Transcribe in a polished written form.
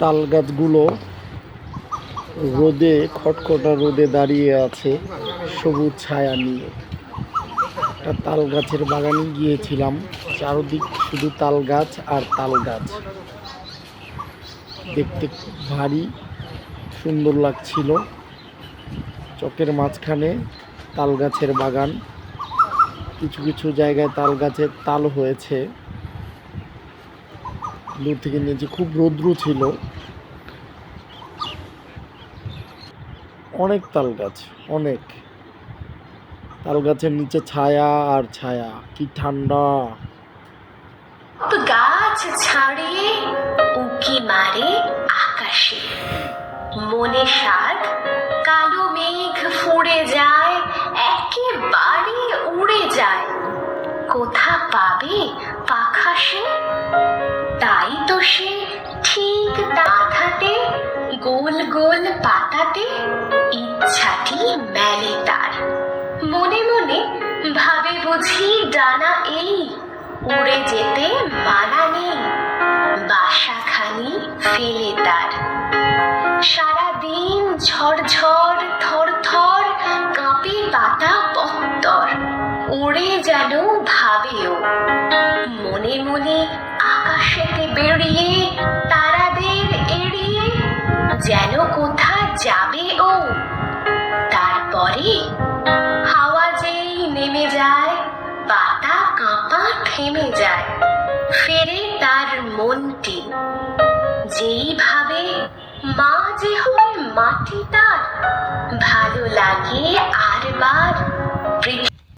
তাল গাছগুলো রোদে, খটখটা রোদে দাঁড়িয়ে আছে সবুজ ছায়া নিয়ে। একটা তাল গাছের বাগানে গিয়েছিলাম, চারদিক শুধু তাল গাছ আর তাল গাছ। দেখতে খুব ভারী সুন্দর লাগছিল। চকের মাঝখানে তাল গাছের বাগান, কিছু কিছু জায়গায় তাল গাছের তাল হয়েছে। দূর থেকে নিচে খুব রৌদ্র ছিল। অনেক তাল গাছ, অনেক তাল গাছের নিচে ছায়া আর ছায়া, কি ঠান্ডা। গাছ ছাড়িয়ে উঁকি মারে আকাশে, মনে সাত কালো মেঘ ফুঁড়ে যায়, একেবারে উড়ে যায়। কোথা পাবে পাখা সে? তাই তো সে ঠিক মাথাতে গোল গোল পাতাতে ইচ্ছাটি মেলে তার। মনে মনে ভাবে বুঝি ডানা এই, উড়ে যেতে মানা নেই, বাসাখানি ফেলে তার। সারাদিন ঝড়ঝড় থর থর কাঁপে পাতা পত্তর, উড়ে যেন ভাবেও। মনে মনে আকাশেতে বেরিয়ে তারাদের এড়িয়ে যেন কোথা যাবে ও। তারপরে হাওয়া যেই নেমে যায়, পাতা কাঁপা থেমে যায়, ফেরে তার মনটি। যেই ভাবে মা যে হয় মাটি তার, ভালো লাগে আর বার